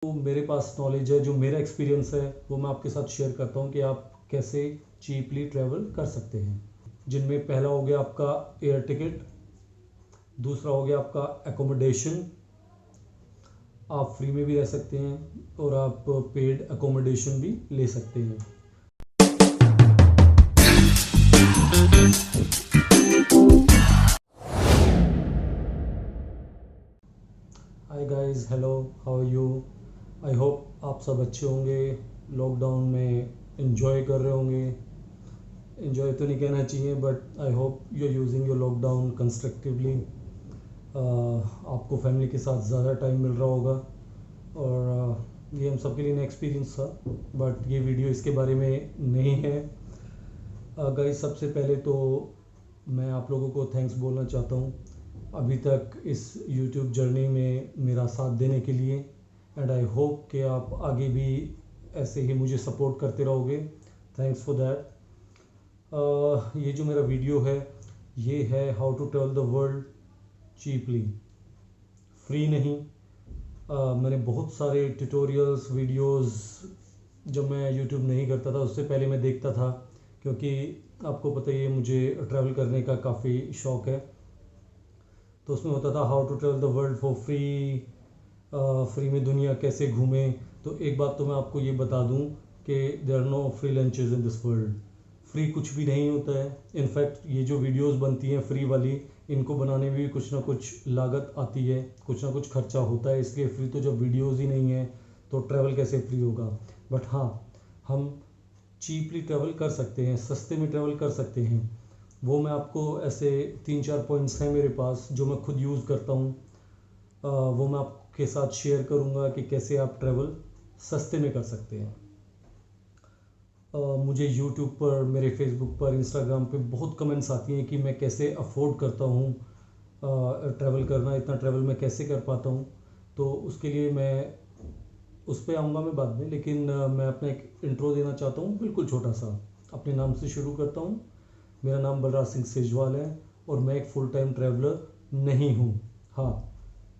तो मेरे पास नॉलेज है, जो मेरा एक्सपीरियंस है वो मैं आपके साथ शेयर करता हूँ कि आप कैसे चीपली ट्रैवल कर सकते हैं। जिनमें पहला हो गया आपका एयर टिकट, दूसरा हो गया आपका एकोमोडेशन। आप फ्री में भी रह सकते हैं और आप पेड एकोमोडेशन भी ले सकते हैं। Hi guys, hello, how are you? I hope आप सब अच्छे होंगे, लॉकडाउन में एंजॉय कर रहे होंगे। एंजॉय तो नहीं कहना चाहिए, but I hope you are using your lockdown constructively. आपको फैमिली के साथ ज़्यादा टाइम मिल रहा होगा और ये हम सबके लिए नया एक्सपीरियंस था, बट ये वीडियो इसके बारे में नहीं है। गाइस, सबसे पहले तो मैं आप लोगों को थैंक्स बोलना चाहता हूँ अभी तक इस यूट्यूब जर्नी में मेरा साथ देने के लिए, एंड आई होप कि आप आगे भी ऐसे ही मुझे सपोर्ट करते रहोगे। Thanks for that. ये जो मेरा वीडियो है ये है how to travel the world cheaply, free नहीं। मैंने बहुत सारे ट्यूटोरियल्स वीडियोस जब मैं यूट्यूब नहीं करता था उससे पहले मैं देखता था, क्योंकि आपको पता ही है मुझे ट्रैवल करने का काफ़ी शौक़ है। तो उसमें होता था how to travel the world for free, free में दुनिया कैसे घूमें। तो एक बात तो मैं आपको ये बता दूं कि there are no free lunches in this world. Free कुछ भी नहीं होता है। इनफैक्ट ये जो वीडियोस बनती हैं फ्री वाली, इनको बनाने में भी कुछ ना कुछ लागत आती है, कुछ ना कुछ खर्चा होता है। इसलिए फ्री तो जब वीडियोस ही नहीं है तो ट्रैवल कैसे फ्री होगा। बट हाँ, हम चीपली ट्रैवल कर सकते हैं, सस्ते में ट्रैवल कर सकते हैं। वो मैं आपको ऐसे 3-4 पॉइंट्स हैं मेरे पास जो मैं खुद यूज़ करता हूँ, वो मैं आपके साथ शेयर करूँगा कि कैसे आप ट्रैवल सस्ते में कर सकते हैं। मुझे यूट्यूब पर, मेरे फेसबुक पर, इंस्टाग्राम पे बहुत कमेंट्स आती हैं कि मैं कैसे अफोर्ड करता हूँ ट्रैवल करना, इतना ट्रैवल मैं कैसे कर पाता हूँ। तो उसके लिए मैं उस पर आऊँगा मैं बाद में, लेकिन मैं अपना एक इंट्रो देना चाहता हूँ, बिल्कुल छोटा सा। अपने नाम से शुरू करता हूँ। मेरा नाम बलराज सिंह सेजवाल है और मैं एक फुल टाइम ट्रैवलर नहीं हूँ। हाँ,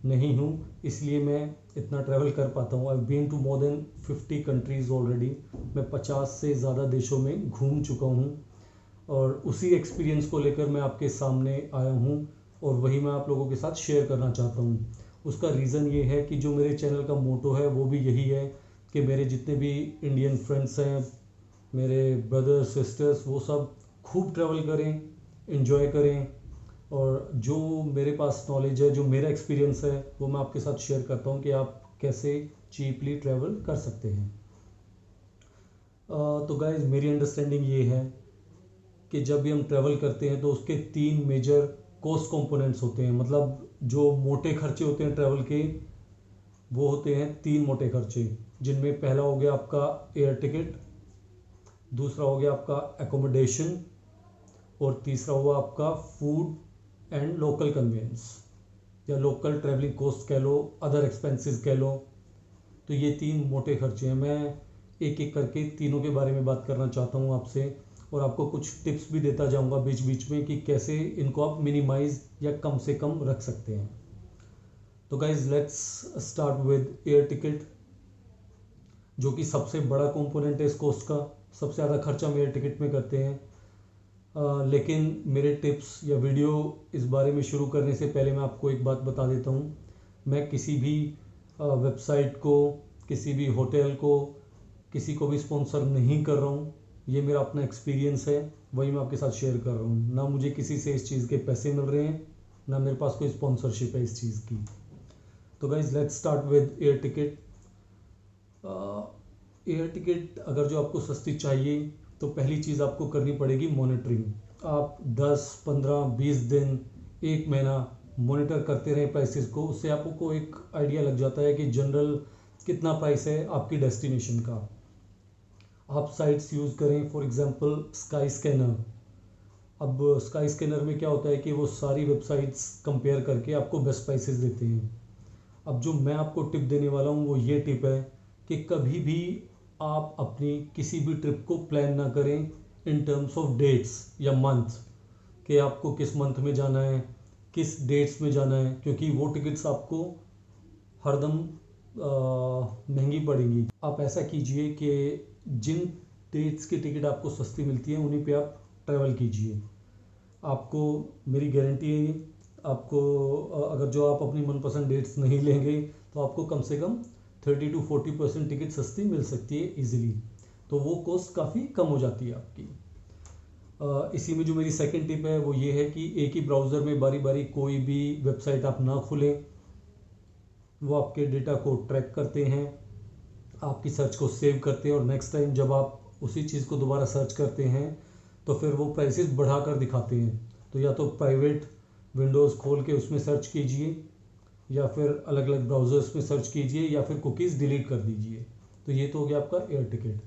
नहीं हूँ, इसलिए मैं इतना ट्रैवल कर पाता हूँ। I been to more than 50 countries already. मैं 50 से ज़्यादा देशों में घूम चुका हूँ और उसी एक्सपीरियंस को लेकर मैं आपके सामने आया हूँ और वही मैं आप लोगों के साथ शेयर करना चाहता हूँ। उसका रीज़न ये है कि जो मेरे चैनल का मोटो है वो भी यही है कि मेरे जितने भी इंडियन फ्रेंड्स हैं, मेरे ब्रदर्स सिस्टर्स, वो सब खूब ट्रैवल करें, एंजॉय करें, और जो मेरे पास नॉलेज है, जो मेरा एक्सपीरियंस है वो मैं आपके साथ शेयर करता हूँ कि आप कैसे चीपली ट्रैवल कर सकते हैं। तो गाइज, मेरी अंडरस्टैंडिंग ये है कि जब भी हम ट्रैवल करते हैं तो उसके 3 मेजर कॉस्ट कंपोनेंट्स होते हैं। मतलब जो मोटे खर्चे होते हैं ट्रैवल के, वो होते हैं 3 मोटे खर्चे, जिनमें पहला हो गया आपका एयर टिकट, दूसरा हो गया आपका एकोमोडेशन, और तीसरा हुआ आपका फूड एंड लोकल कन्वेंस, या लोकल ट्रैवलिंग कॉस्ट कह लो, अदर एक्सपेंसेस कह लो। तो ये 3 मोटे खर्चे हैं। मैं एक एक करके तीनों के बारे में बात करना चाहता हूँ आपसे, और आपको कुछ टिप्स भी देता जाऊँगा बीच बीच में कि कैसे इनको आप मिनिमाइज या कम से कम रख सकते हैं। तो guys, let's start with air ticket, जो कि सबसे बड़ा कंपोनेंट है इस कॉस्ट का। सबसे ज़्यादा खर्चा हम एयर टिकट में करते हैं। लेकिन मेरे टिप्स या वीडियो इस बारे में शुरू करने से पहले मैं आपको एक बात बता देता हूँ। मैं किसी भी वेबसाइट को, किसी भी होटल को, किसी को भी स्पॉन्सर नहीं कर रहा हूँ। ये मेरा अपना एक्सपीरियंस है, वही मैं आपके साथ शेयर कर रहा हूँ। ना मुझे किसी से इस चीज़ के पैसे मिल रहे हैं, ना मेरे पास कोई स्पॉन्सरशिप है इस चीज़ की। तो guys, let's start with air ticket. Air ticket अगर जो आपको सस्ती चाहिए तो पहली चीज़ आपको करनी पड़ेगी मॉनिटरिंग। आप 10, 15, 20 दिन, 1 महीना मॉनिटर करते रहें प्राइसेस को। उससे आपको एक आइडिया लग जाता है कि जनरल कितना प्राइस है आपकी डेस्टिनेशन का। आप साइट्स यूज़ करें, फॉर एग्जांपल स्काई स्कैनर। अब स्काई स्कैनर में क्या होता है कि वो सारी वेबसाइट्स कंपेयर करके आपको बेस्ट प्राइसेस देते हैं। अब जो मैं आपको टिप देने वाला हूँ वो ये टिप है कि कभी भी आप अपनी किसी भी ट्रिप को प्लान ना करें इन टर्म्स ऑफ डेट्स या मंथ, कि आपको किस मंथ में जाना है, किस डेट्स में जाना है, क्योंकि वो टिकट्स आपको हरदम महंगी पड़ेंगी। आप ऐसा कीजिए कि जिन डेट्स की टिकट आपको सस्ती मिलती है उन्हीं पे आप ट्रैवल कीजिए। आपको मेरी गारंटी है, आपको अगर जो आप अपनी मनपसंद डेट्स नहीं लेंगे तो आपको कम से कम 30 to 40% टिकट सस्ती मिल सकती है इजीली। तो वो कॉस्ट काफ़ी कम हो जाती है आपकी। इसी में जो मेरी सेकंड टिप है वो ये है कि एक ही ब्राउज़र में बारी बारी कोई भी वेबसाइट आप ना खोलें। वो आपके डेटा को ट्रैक करते हैं, आपकी सर्च को सेव करते हैं, और नेक्स्ट टाइम जब आप उसी चीज़ को दोबारा सर्च करते हैं तो फिर वो प्राइसेस बढ़ा कर दिखाते हैं। तो या तो प्राइवेट विंडोज़ खोल के उसमें सर्च कीजिए, या फिर अलग अलग ब्राउज़र्स में सर्च कीजिए, या फिर कुकीज़ डिलीट कर दीजिए। तो ये तो हो गया आपका एयर टिकट।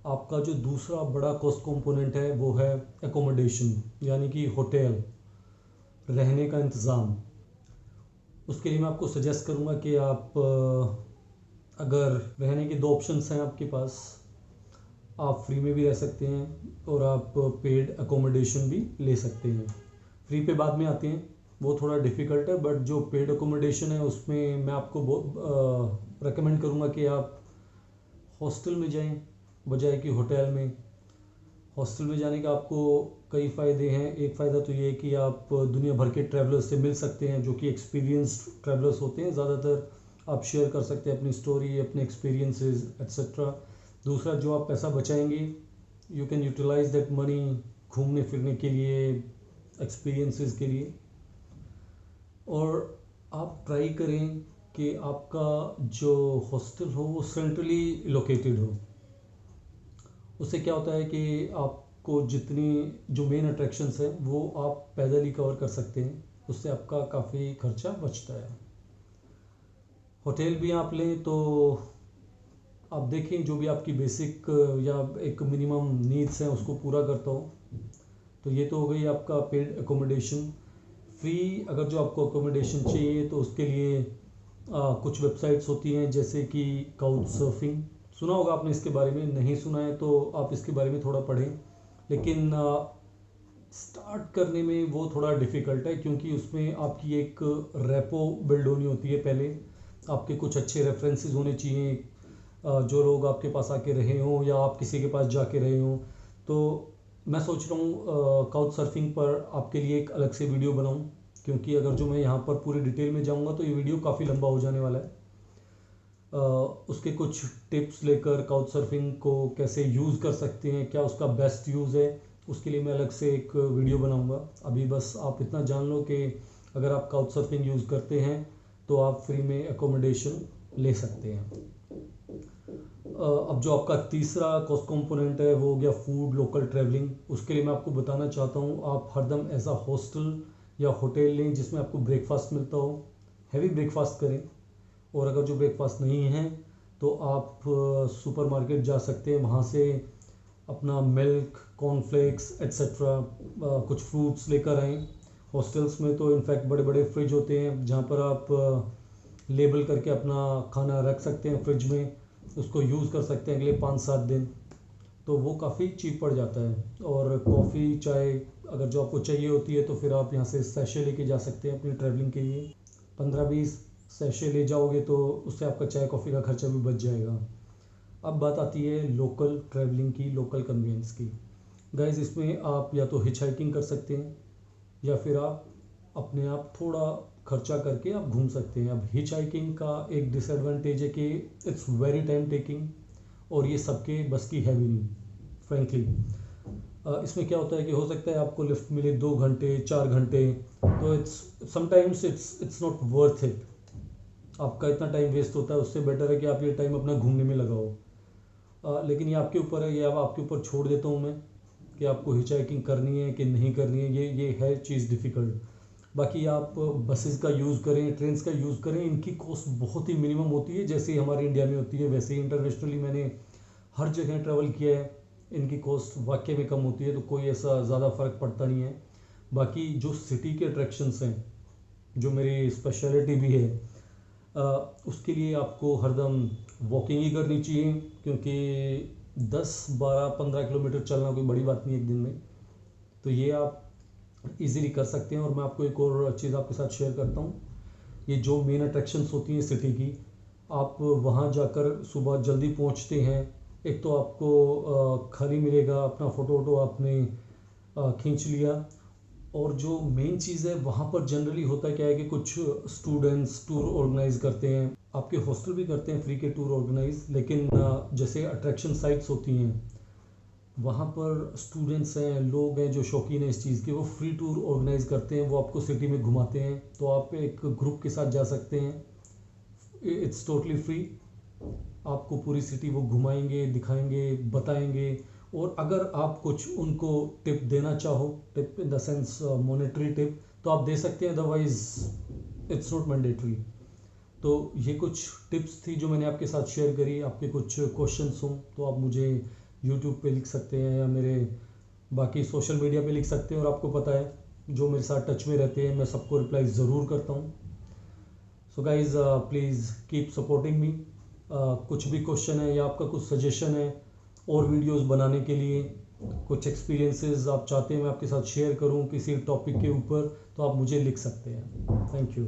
आपका जो दूसरा बड़ा कॉस्ट कंपोनेंट है वो है एकोमोडेशन, यानी कि होटल, रहने का इंतज़ाम। उसके लिए मैं आपको सजेस्ट करूँगा कि आप अगर रहने के दो ऑप्शंस हैं आपके पास, आप फ्री में भी रह सकते हैं और आप पेड एकोमोडेशन भी ले सकते हैं। फ्री पे बाद में आते हैं, वो थोड़ा डिफ़िकल्ट है, बट जो पेड एकोमोडेशन है उसमें मैं आपको बहुत रेकमेंड करूँगा कि आप हॉस्टल में जाएं बजाय कि होटल में। हॉस्टल में जाने का आपको कई फ़ायदे हैं। एक फ़ायदा तो ये है कि आप दुनिया भर के ट्रैवलर्स से मिल सकते हैं जो कि एक्सपीरियंस्ड ट्रैवलर्स होते हैं। ज़्यादातर आप शेयर कर सकते हैं अपनी स्टोरी, अपने एक्सपीरियंसेस एट्सेट्रा। दूसरा, जो आप पैसा बचाएंगे, you can utilise that money घूमने फिरने के लिए, एक्सपीरियंसेस के लिए। और आप ट्राई करें कि आपका जो हॉस्टल हो वो सेंट्रली लोकेटेड हो। उससे क्या होता है कि आपको जितनी जो मेन अट्रैक्शंस हैं वो आप पैदल ही कवर कर सकते हैं। उससे आपका काफ़ी खर्चा बचता है। होटल भी आप लें तो आप देखें जो भी आपकी बेसिक या एक मिनिमम नीड्स हैं उसको पूरा करता हो। तो ये तो हो गई आपका पेड एकोमोडेशन। फ्री अगर जो आपको एकोमोडेशन चाहिए तो उसके लिए कुछ वेबसाइट्स होती हैं जैसे कि काउच सर्फिंग। सुना होगा आपने इसके बारे में, नहीं सुना है तो आप इसके बारे में थोड़ा पढ़ें। लेकिन स्टार्ट करने में वो थोड़ा डिफ़िकल्ट है, क्योंकि उसमें आपकी एक रेपो बिल्ड होनी होती है। पहले आपके कुछ अच्छे रेफरेंसेस होने चाहिए, जो लोग आपके पास आके रहे हों या आप किसी के पास जाके रहे हों। तो मैं सोच रहा हूँ काउच सर्फिंग पर आपके लिए एक अलग से वीडियो बनाऊँ, क्योंकि अगर जो मैं यहाँ पर पूरी डिटेल में जाऊँगा तो ये वीडियो काफ़ी लंबा हो जाने वाला है। उसके कुछ टिप्स लेकर काउच सर्फिंग को कैसे यूज़ कर सकते हैं, क्या उसका बेस्ट यूज़ है, उसके लिए मैं अलग से एक वीडियो बनाऊंगा। अभी बस आप इतना जान लो कि अगर आप काउच सर्फिंग यूज़ करते हैं तो आप फ्री में एकोमोडेशन ले सकते हैं। अब जो आपका तीसरा कॉस्ट कंपोनेंट है वो हो गया फूड, लोकल ट्रैवलिंग। उसके लिए मैं आपको बताना चाहता हूँ आप हरदम ऐसा हॉस्टल या होटल लें जिसमें आपको ब्रेकफास्ट मिलता हो। हैवी ब्रेकफास्ट करें। और अगर जो ब्रेकफास्ट नहीं है तो आप सुपरमार्केट जा सकते हैं, वहाँ से अपना मिल्क, कॉर्नफ्लेक्स एट्सेट्रा कुछ फ्रूट्स लेकर आएँ। हॉस्टल्स में तो इनफैक्ट बड़े बड़े फ्रिज होते हैं जहाँ पर आप लेबल करके अपना खाना रख सकते हैं फ्रिज में, उसको यूज़ कर सकते हैं अगले 5-7 दिन। तो वो काफ़ी चीप पड़ जाता है। और कॉफ़ी, चाय अगर जो आपको चाहिए होती है तो फिर आप यहाँ से सैशे लेके जा सकते हैं अपनी ट्रैवलिंग के लिए। 15-20 सैशे ले जाओगे तो उससे आपका चाय कॉफ़ी का खर्चा भी बच जाएगा। अब बात आती है लोकल ट्रैवलिंग की, लोकल कन्वीनियंस की। गाइस, इसमें आप या तो हिच हाइकिंग कर सकते हैं या फिर आप अपने आप थोड़ा खर्चा करके आप घूम सकते हैं। अब हिच हाइकिंग का एक डिसएडवांटेज है कि इट्स वेरी टाइम टेकिंग, और ये सबके बस की है भी नहीं फ्रेंकली। इसमें क्या होता है कि हो सकता है आपको लिफ्ट मिले 2 घंटे 4 घंटे, तो sometimes it's not worth it. आपका इतना टाइम वेस्ट होता है, उससे बेटर है कि आप ये टाइम अपना घूमने में लगाओ। लेकिन ये आपके ऊपर है, ये अब आपके ऊपर छोड़ देता हूँ मैं कि आपको हिच हाइकिंग करनी है कि नहीं करनी है। ये है चीज़ डिफ़िकल्ट। बाकी आप बसेस का यूज़ करें, ट्रेन्स का यूज़ करें, इनकी कॉस्ट बहुत ही मिनिमम होती है। जैसे ही हमारे इंडिया में होती है वैसे ही इंटरनेशनली मैंने हर जगह ट्रैवल किया है, इनकी कॉस्ट वाकई में कम होती है, तो कोई ऐसा ज़्यादा फ़र्क पड़ता नहीं है। बाकी जो सिटी के अट्रैक्शंस हैं, जो मेरी स्पेशलिटी भी है, उसके लिए आपको हरदम वॉकिंग ही करनी चाहिए, क्योंकि 10, 12, 15 किलोमीटर चलना कोई बड़ी बात नहीं एक दिन में। तो ये आप इजीली कर सकते हैं। और मैं आपको एक और चीज़ आपके साथ शेयर करता हूँ। ये जो मेन अट्रैक्शंस होती हैं सिटी की, आप वहाँ जाकर सुबह जल्दी पहुँचते हैं, एक तो आपको खाली मिलेगा, अपना फ़ोटो वोटो आपने खींच लिया। और जो मेन चीज़ है वहाँ पर जनरली होता क्या है कि कुछ स्टूडेंट्स टूर ऑर्गेनाइज करते हैं, आपके हॉस्टल भी करते हैं फ्री के टूर ऑर्गेनाइज, लेकिन जैसे अट्रैक्शन साइट्स होती हैं वहाँ पर स्टूडेंट्स हैं, लोग हैं जो शौकीन है इस चीज़ के, वो फ्री टूर ऑर्गेनाइज करते हैं, वो आपको सिटी में घुमाते हैं। तो आप एक ग्रुप के साथ जा सकते हैं, इट्स टोटली फ्री। आपको पूरी सिटी वो घुमाएंगे, दिखाएंगे, बताएंगे। और अगर आप कुछ उनको टिप देना चाहो, tip in the sense monetary tip, तो आप दे सकते हैं, अदरवाइज इट्स नॉट मैंडेटरी। तो ये कुछ टिप्स थी जो मैंने आपके साथ शेयर करी। आपके कुछ क्वेश्चंस हों तो आप मुझे यूट्यूब पे लिख सकते हैं या मेरे बाकी सोशल मीडिया पे लिख सकते हैं। और आपको पता है जो मेरे साथ टच में रहते हैं मैं सबको रिप्लाई ज़रूर करता हूँ। So guys please keep supporting me. कुछ भी क्वेश्चन है या आपका कुछ सजेशन है और वीडियोस बनाने के लिए, कुछ एक्सपीरियंसेस आप चाहते हैं मैं आपके साथ शेयर करूं किसी टॉपिक के ऊपर, तो आप मुझे लिख सकते हैं। Thank you.